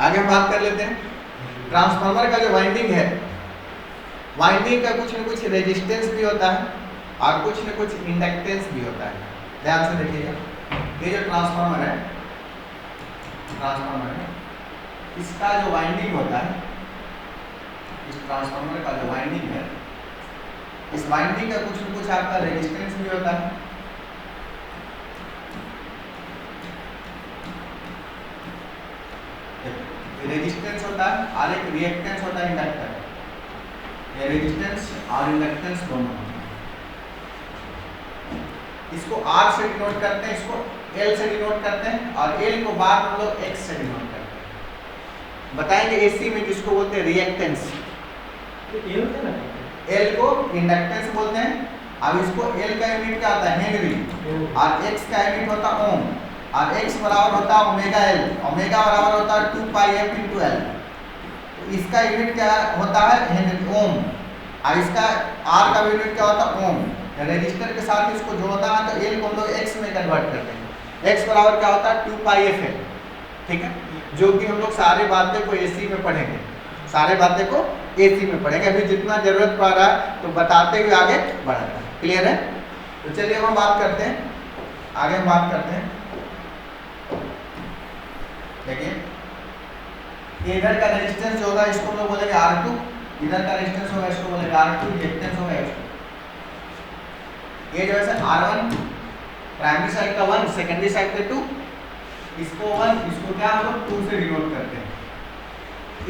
आगे हम बात कर लेते हैं ट्रांसफार्मर का जो वाइंडिंग है, वाइंडिंग का कुछ न कुछ रेजिस्टेंस भी होता है और कुछ न कुछ इंडक्टेंस भी होता है। ध्यान से देखिएगा, ये जो ट्रांसफार्मर है, इसका जो वाइंडिंग होता है, इस ट्रांसफार्मर का जो वाइंडिंग है, इस वाइंडिंग का कुछ न कुछ आपका रेजिस्टेंस भी होता है। रेजिस्टेंस होता है और एक रिएक्टेंस होता है, इंडक्टर। ये रेजिस्टेंस और इंडक्टेंस दोनों होते हैं। इसको R से डिनोट करते हैं, इसको L से डिनोट करते हैं और L को बाद में हम लोग X से डिनोट करते हैं। बताएंगे AC में किसको बोलते हैं, रिएक्टेंस। L को इंडक्टेंस बोलते हैं। अब इसको L का यूनिट क्या होता है, हेनरी, और X का यूनिट होता है ओम, और X बराबर होता है ओमेगा L, ओमेगा बराबर होता है 2 पाई f into L। तो इसका यूनिट क्या होता है, हेनरी, ओम, और इसका R का यूनिट क्या होता है, ओम। रेजिस्टर के साथ इसको जोड़ता है तो L को हम लोग X में कन्वर्ट करते हैं। X बराबर क्या होता है, 2 पाई f है, ठीक है, जो कि हम लोग सारे बातें को AC में पढ़ेंगे, सारे बातें को AC में पढ़ेंगे। अभी जितना जरूरत पड़ रहा है तो बताते हुए आगे बढ़ाते हैं। क्लियर है? तो चलिए हम बात करते हैं, आगे हम बात करते हैं। देखिए इधर का रेजिस्टेंस जो होगा इसको हम लोग बोलेंगे R2, इधर का रेजिस्टेंस होगा इसको बोलेंगे R2, रिएक्टेंस होगा इसको। ये जो है R1 प्राइमरी साइड का 1, सेकेंडरी साइड का 2, इसको 1, इसको क्या हम लोग 2 से डिनोट करते हैं।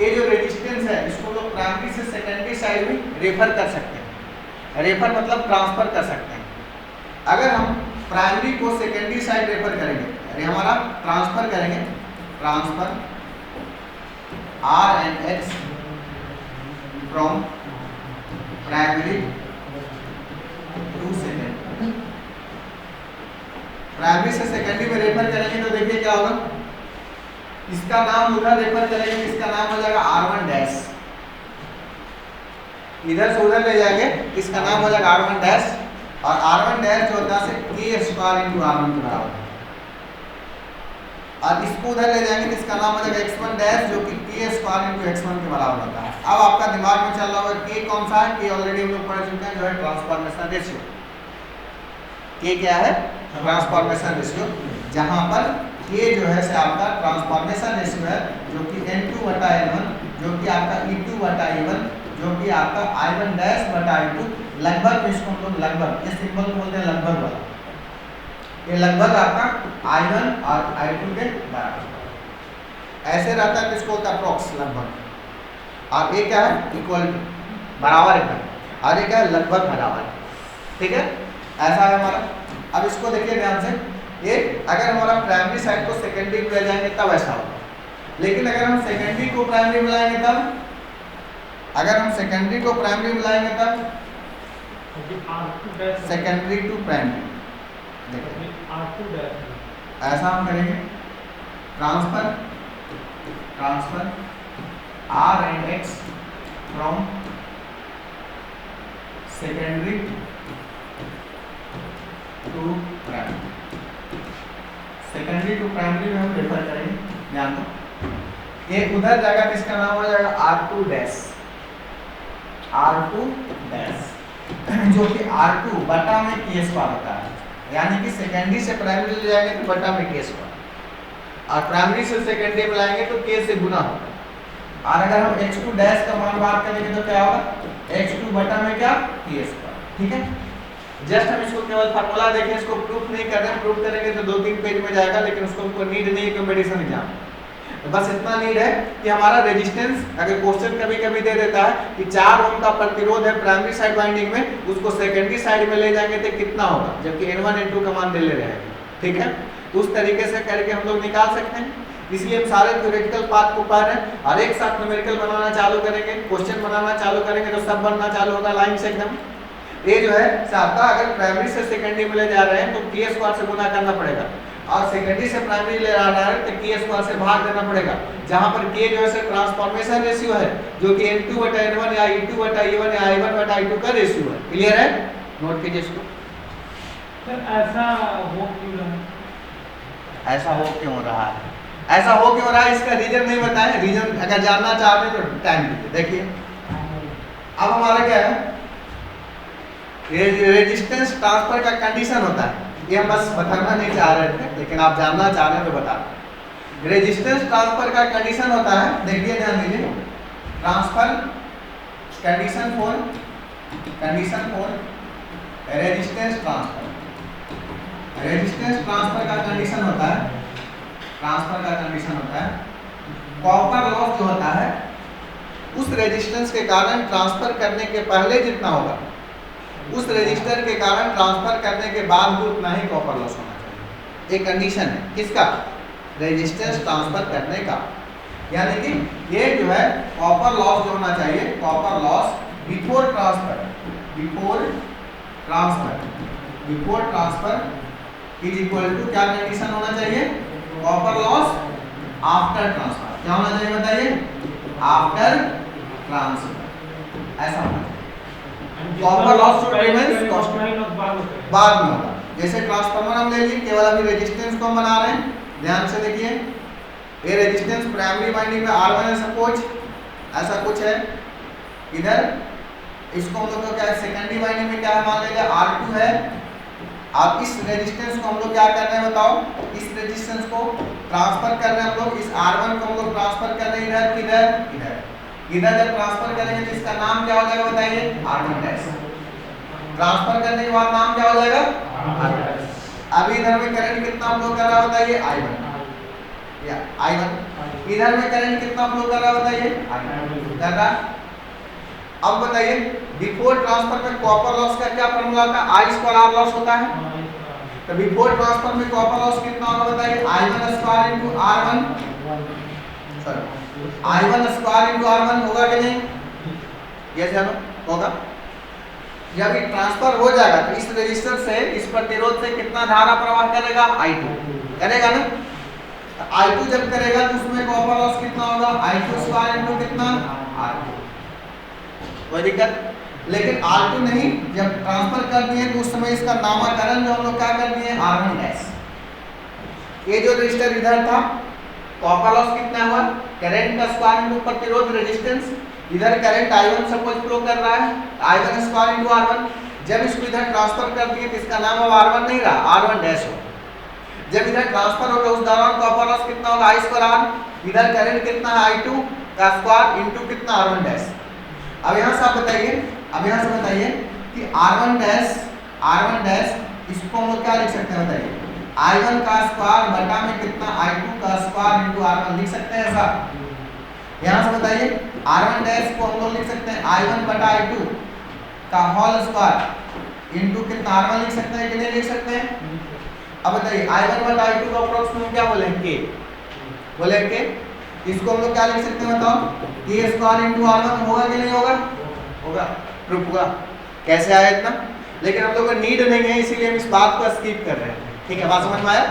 ये जो रेजिस्टेंस है इसको लोग प्राइमरी से सेकेंडरी साइड में रेफर कर सकते हैं। रेफर मतलब ट्रांसफर कर सकते हैं। अगर हम प्राइमरी को सेकेंडरी साइड रेफर करेंगे, अरे हमारा ट्रांसफर करेंगे, transfer R and X from primary to secondary, primary से सेकेंडरी में रेफर करेंगे तो देखिए क्या होगा, इसका नाम उधर रेफर करेंगे, इसका नाम हो जाएगा R1 डैश, इधर से उधर ले जाएंगे, इसका नाम हो जाएगा R1 डैश, और R1 डैश जो होता है K स्क्वायर इंटू R1 के बराबर है। और इसको उधर ले जाएंगे तो इसका नाम हो जाएगा X1 डैश, जो कि K स्क्वायर इंटू X1 के बराबर होता है। अब आपका दिमाग में चल रहा होगा K कौन सा है, K ऑलरेडी हम लोग पढ़ चुके हैं, जो है ट्रांसफॉर्मेशन रेशियो। K क्या है, ट्रांसफॉर्मेशन रेशियो, जहां पर K जो है से आपका ट्रांसफॉर्मेशन रेशियो है, जो कि N2/N1, जो कि आपका E2/E1, जो कि आपका I1 डैश बटा I2, लगभग इसको हम लोग लगभग, ये सिंबल बोलते हैं लगभग वाला, ये लगभग आपका I1 और I2 के बराबर ऐसे रहता है, इसको होता है अप्रॉक्स, लगभग। और ये क्या है, इक्वल टू, बराबर है, और ये क्या है, लगभग बराबर, ठीक है, ऐसा है हमारा। अब इसको देखिए ध्यान से, ये अगर हमारा प्राइमरी साइड को सेकेंडरी में ले जाएंगे तब ऐसा होगा, लेकिन अगर हम सेकेंडरी को प्राइमरी में लाएंगे तब, अगर हम सेकेंडरी को प्राइमरी में लाएंगे तब, सेकेंडरी टू प्राइमरी, ऐसा हम करेंगे, transfer R and X from secondary to primary, secondary to primary में हम रेफर करेंगे, ध्यान दो। ये उधर जाएगा तो इसका नाम हो जाएगा R2 डैश, जो कि R2 बटा में K स्क्वायर होता है, यानी कि सेकेंडरी से प्राइमरी ले जाएंगे तो बटा में K स्क्वायर, और प्राइमरी से सेकेंडरी में लाएंगे तो K से गुना होगा। और अगर हम X2 डैश का मान बात करेंगे तो क्या होगा, X2 बटा में क्या, K स्क्वायर, ठीक है। जस्ट हम इसको केवल फार्मूला देखें, इसको प्रूफ नहीं कर रहे हैं, प्रूफ करेंगे तो 2-3 पेज में जाएगा, लेकिन उसको हमको नीड नहीं है कंपटीशन एग्जाम, तो बस इतना नीड है कि हमारा रेजिस्टेंस, अगर क्वेश्चन कभी कभी दे देता है कि 4 ओम का प्रतिरोध है प्राइमरी साइड वाइंडिंग में, उसको सेकेंडरी साइड में ले जाएंगे तो कितना होगा, जबकि N1 N2 का मान दे ले रहे हैं, ठीक है। तो उस तरीके से करके हम लोग निकाल सकते हैं। इसलिए हम सारे थ्योरेटिकल पार्ट को पढ़ रहे हैं, और एक साथ न्यूमेरिकल बनाना चालू करेंगे, क्वेश्चन बनाना चालू करेंगे तो सब बनना चालू होगा लाइन से एकदम। ये जो है आपका अगर प्राइमरी से सेकेंडरी में ले जा रहे हैं तो K स्क्वायर से गुना करना पड़ेगा, और सेकेंडरी से प्राइमरी ले आ रहा है तो K स्क्वायर से भाग देना पड़ेगा, जहां पर K जो है ट्रांसफॉर्मेशन रेशियो है, जो कि N2/N1 या E2/E1 या I1/I2 का रेशियो है। क्लियर है, नोट कीजिए इसको। सर ऐसा हो क्यों रहा है, ऐसा हो क्यों रहा है, ऐसा हो क्यों रहा है, इसका रीजन नहीं बताया। रीजन अगर जानना चाहते हैं तो टाइम दीजिए। देखिए अब हमारा क्या है, रेजिस्टेंस ट्रांसफर का कंडीशन होता है, ये हम बस बताना नहीं चाह रहे थे, लेकिन आप जानना चाह रहे हैं तो बता दें। रेजिस्टेंस ट्रांसफर का कंडीशन होता है, देखिए ध्यान दीजिए, transfer condition for resistance transfer. Resistance transfer का कंडीशन होता है, ट्रांसफर का कंडीशन होता है, कॉपर लॉस जो होता है उस रेजिस्टेंस के कारण ट्रांसफर करने के पहले जितना होगा, उस रेजिस्टर के कारण ट्रांसफर करने के बाद भी उतना ही कॉपर लॉस होना चाहिए। एक कंडीशन है किसका, रेजिस्टेंस ट्रांसफर करने का। यानी कि ये जो है कॉपर लॉस जो होना चाहिए, copper loss before transfer is equal to क्या कंडीशन होना चाहिए, कॉपर लॉस आफ्टर ट्रांसफर। क्या होना चाहिए बताइए, आफ्टर ट्रांसफर, ऐसा होना चाहिए। कॉपर लॉस टू रिमेन्स बाद में होगा। जैसे ट्रांसफार्मर हम ले लिए, केवल अभी रेजिस्टेंस को हम बना रहे हैं, ध्यान से देखिए। ये रेजिस्टेंस प्राइमरी वाइंडिंग में R1 है सपोज, ऐसा कुछ है। इधर इसको हम लोग क्या है, सेकेंडरी वाइंडिंग में क्या है, मान लीजिए R2 है। अब इस रेजिस्टेंस को हम लोग क्या कर रहे हैं बताओ, इस रेजिस्टेंस को ट्रांसफर कर रहे हैं हम लोग, इस R1 को हम लोग ट्रांसफर कर रहे हैं इधर, किधर इधर जब ट्रांसफर करेंगे तो इसका नाम क्या हो जाएगा बताइए, R1 डैश। ट्रांसफर करने के बाद नाम क्या हो जाएगा, R1। अभी इधर में करंट कितना हम लोग कर रहा है बताइए, I1 या I1। इधर में करंट कितना हम लोग कर रहा है बताइए, I1 कर रहा। अब बताइए बिफोर ट्रांसफर में कॉपर लॉस का क्या फॉर्मूला होता है, I स्क्वायर R लॉस होता है। तो बिफोर ट्रांसफर में कॉपर लॉस कितना होगा बताइए, I1 square into R1, sorry I1 square into R1 होगा कि नहीं, यस या नो होगा। जब ये ट्रांसफर हो जाएगा तो इस रेजिस्टर से, इस प्रतिरोध से कितना धारा प्रवाह करेगा, I2 करेगा ना। I2 जब करेगा तो उसमें कॉपर लॉस कितना होगा, I2 स्क्वायर इनटू कितना, R2। कोई दिक्कत, लेकिन R2 नहीं, जब ट्रांसफर कर दिए तो उस समय इसका नामकरण जो हम लोग क्या कर दिए, R1 डैश। ये जो रेजिस्टर इधर था, कॉपर लॉस कितना हुआ, करंट का स्क्वायर इनटू प्रतिरोध रेजिस्टेंस। इधर करंट I1 सपोज फ्लो कर रहा है, I1 स्क्वायर इनटू R1। जब इसको इधर ट्रांसफर कर दिए तो इसका नाम अब R1 नहीं रहा, R1 डैश हो। जब इधर ट्रांसफर होगा उस दौरान कॉपर लॉस कितना होगा, I स्क्वायर R। इधर करंट कितना है, I2 का स्क्वायर इनटू कितना, R1 डैश। अब यहाँ से आप बताइए, अब यहाँ से बताइए कि R1 डैश इसको हम लोग क्या लिख सकते हैं बताइए, I1 का स्क्वायर बटा में कितना, I2 का स्क्वायर इनटू R1 लिख सकते हैं ऐसा। यहाँ से बताइए R1 डैश को हम लोग लिख सकते हैं I1 बटा I2 का होल स्क्वायर इनटू कितना, R1 लिख सकते हैं कि नहीं लिख सकते हैं। अब बताइए I1 बटा I2 का अप्रोक्स में क्या बोलेंगे, बोलेंगे इसको हम लोग क्या लिख सकते हैं बताओ, K स्क्वायर इनटू R1 होगा कि नहीं होगा, होगा, प्रूफ हुआ। कैसे आया इतना, लेकिन हम लोग को नीड नहीं है इसीलिए हम इस बात को स्किप कर रहे हैं। ठीक है, बात समझ में आया।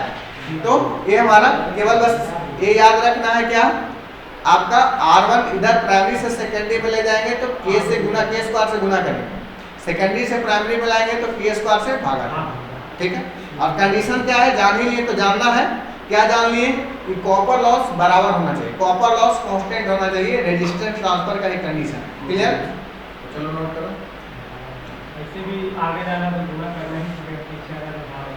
तो ये हमारा केवल बस ये याद रखना है क्या, आपका R1 इधर प्राइमरी से सेकेंडरी में ले जाएंगे तो K से गुना, K स्क्वायर से गुना करेंगे, सेकेंडरी से प्राइमरी में लाएंगे तो K स्क्वायर से भागा। ठीक है, और कंडीशन क्या है जान ही लिए, तो जानना है क्या, जान लिए कि कॉपर लॉस बराबर होना चाहिए, कॉपर लॉस कांस्टेंट होना चाहिए, रेजिस्टेंस ट्रांसफर का एक कंडीशन। क्लियर, चलो नोट करो। ऐसे भी आगे जाना तो गुना करना ही पड़ेगा, पीछे आना तो भाग।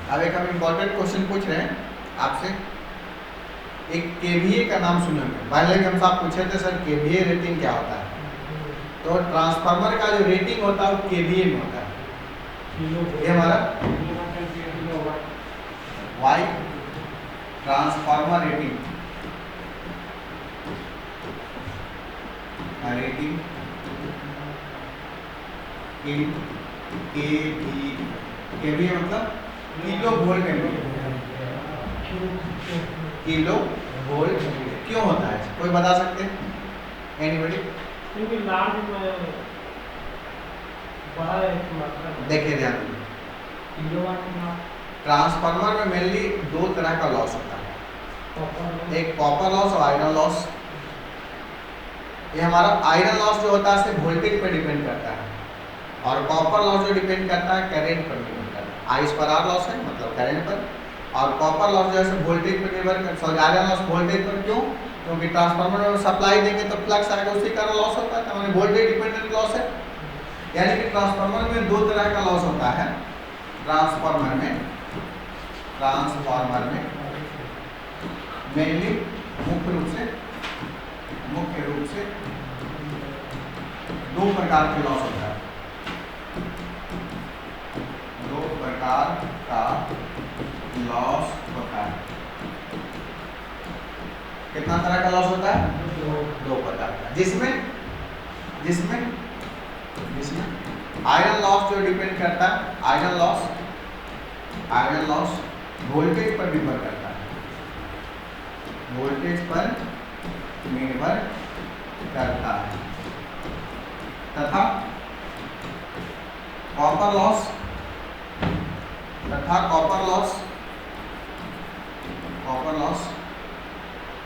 अब एक हम इम्पोर्टेंट क्वेश्चन पूछ रहे हैं आपसे, एक केवीए का नाम सुनेंगे। पहले हम साहब पूछे थे सर केवीए रेटिंग क्या होता है, तो ट्रांसफार्मर का जो रेटिंग होता है वो केवीए में होता है। ये हमारा वाई ट्रांसफार्मर रेटिंग इन केवीए मतलब kilo volt ampere, kilo volt क्यों होता है, कोई बता सकते हैं, एनीबॉडी? क्योंकि लार्ज में बड़ा एक मात्रा में, देखिए ध्यान किलोवाट में। ट्रांसफार्मर में मेनली दो तरह का लॉस होता है, एक कॉपर लॉस और आयरन लॉस। ये हमारा आयरन लॉस जो होता है सिर्फ वोल्टेज पर डिपेंड करता है, और कॉपर लॉस जो डिपेंड करता है करंट पर डिपेंड करता है। I स्क्वायर R लॉस है मतलब करंट पर, और कॉपर लॉस जो है वोल्टेज पर निर्भर कर, सॉरी आयरन लॉस वोल्टेज पर, क्यों? क्योंकि ट्रांसफार्मर में सप्लाई देंगे तो फ्लक्स आएगा, उसी कारण लॉस होता है, तो मैंने वोल्टेज डिपेंडेंट लॉस है। यानी कि ट्रांसफार्मर में दो तरह का लॉस होता है। ट्रांसफार्मर में मेनली मुख्य रूप से दो प्रकार के लॉस होता है। दो प्रकार का लॉस होता है। कितना तरह का लॉस होता है? दो प्रकार का, जिसमें आयरन लॉस जो डिपेंड करता है, आयरन लॉस वोल्टेज पर निर्भर करता है, तथा कॉपर लॉस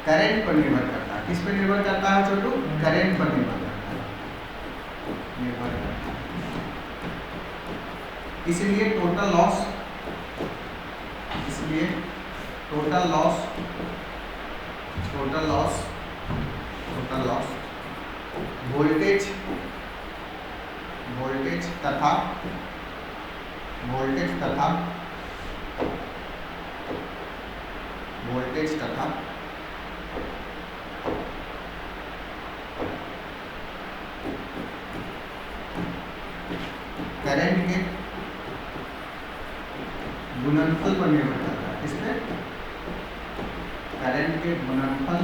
करंट पर निर्भर करता है। किस पर निर्भर करता है छोटू? करंट पर निर्भर करता है। इसलिए टोटल लॉस वोल्टेज तथा करंट के गुणनफल पर निर्भर करता है। किस पे? करंट के गुणनफल पर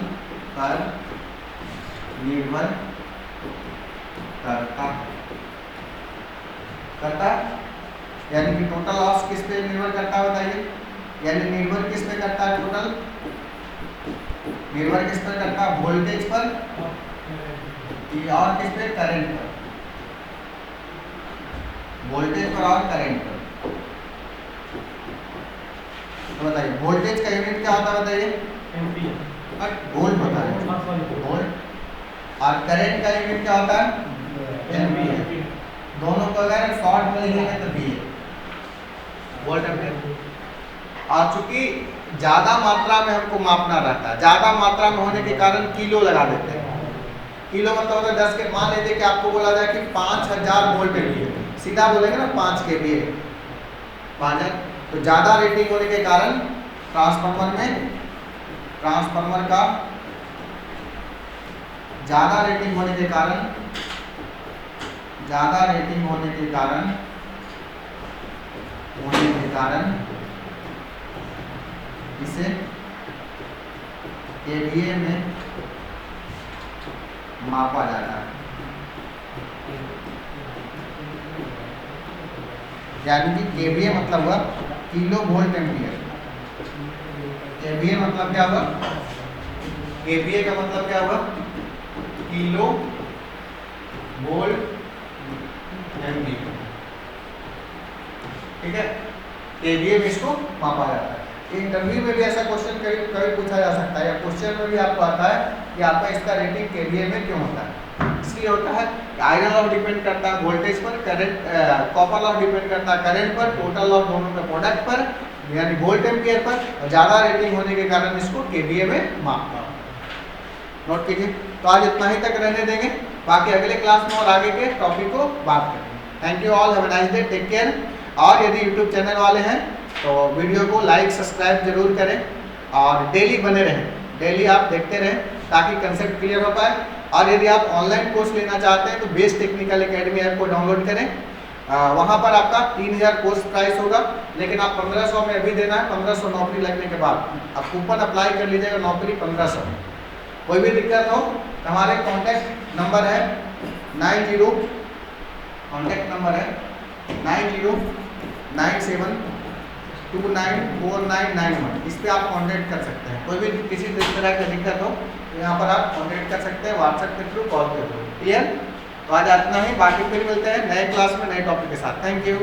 निर्भर करता यानी कि टोटल लॉस किस पे निर्भर करता है बताइए? यानी निर्भर किस पे करता है? टोटल निर्भर किस पर करता है? वोल्टेज पर और किस पे? करंट पर। वोल्टेज पर और करंट पर। तो बताइए वोल्टेज का यूनिट क्या होता है बताइए? एम्पीयर। वोल्ट होता है, वोल्ट। और करंट का यूनिट क्या होता है? एम्पीयर। दोनों को अगर शॉर्ट में लिखेंगे तो भी वोल्ट एम्पीयर। और चूंकि ज्यादा मात्रा में हमको मापना रहता है, ज्यादा मात्रा में होने के कारण किलो लगा देते हैं। किलो मतलब होता है 10 के, मान लीजिए कि आपको बोला जाए कि 5000 वोल्ट एम्पीयर, सीधा बोलेंगे ना 5 kVA 5000। तो ज्यादा रेटिंग होने के कारण ट्रांसफार्मर का ज्यादा रेटिंग होने के इसे kVA में मापा जाता है। यानी कि kVA मतलब हुआ किलो वोल्ट एम्पीयर। kVA मतलब क्या हुआ? kVA का मतलब क्या हुआ? Kilo volt ampere. ठीक है, kVA में इसको मापा जाता है। इंटरव्यू में भी ऐसा क्वेश्चन कभी पूछा जा सकता है, या क्वेश्चन में भी आपको आता है कि आपका इसका रेटिंग kVA में क्यों होता है? इसलिए होता है आयरन लॉस डिपेंड करता है वोल्टेज पर, करंट कॉपर लॉस डिपेंड करता है करंट पर, टोटल लॉस दोनों के प्रोडक्ट पर यानी वोल्ट एम्पीयर पर, और ज़्यादा रेटिंग होने के कारण इसको kVA में मापना। नोट कीजिए। तो आज इतना ही तक रहने देंगे, बाकी अगले क्लास में और आगे के टॉपिक को बात करेंगे। Thank you all, have a nice day, take care. और यदि यूट्यूब चैनल वाले हैं तो वीडियो को लाइक सब्सक्राइब जरूर करें और डेली बने रहें, डेली आप देखते रहें ताकि कंसेप्ट क्लियर हो पाए। और यदि आप ऑनलाइन कोर्स लेना चाहते हैं तो बेस्ट टेक्निकल एकेडमी ऐप को डाउनलोड करें। वहाँ पर आपका 3000 कोर्स प्राइस होगा, लेकिन आप 1500 में अभी देना है, 1500 नौकरी लगने के बाद आप कूपन अप्लाई कर लीजिएगा, नौकरी 1500 में। कोई भी दिक्कत हो तो हमारे कॉन्टैक्ट नंबर है 9029729491। इस पर आप कांटेक्ट कर सकते हैं। कोई भी किसी तरह की दिक्कत हो तो यहाँ पर आप कांटेक्ट कर सकते हैं, व्हाट्सएप के थ्रू, कॉल के थ्रू। क्लियर? तो आज इतना ही, बाकी फिर मिलते हैं नए क्लास में नए टॉपिक के साथ। Thank you.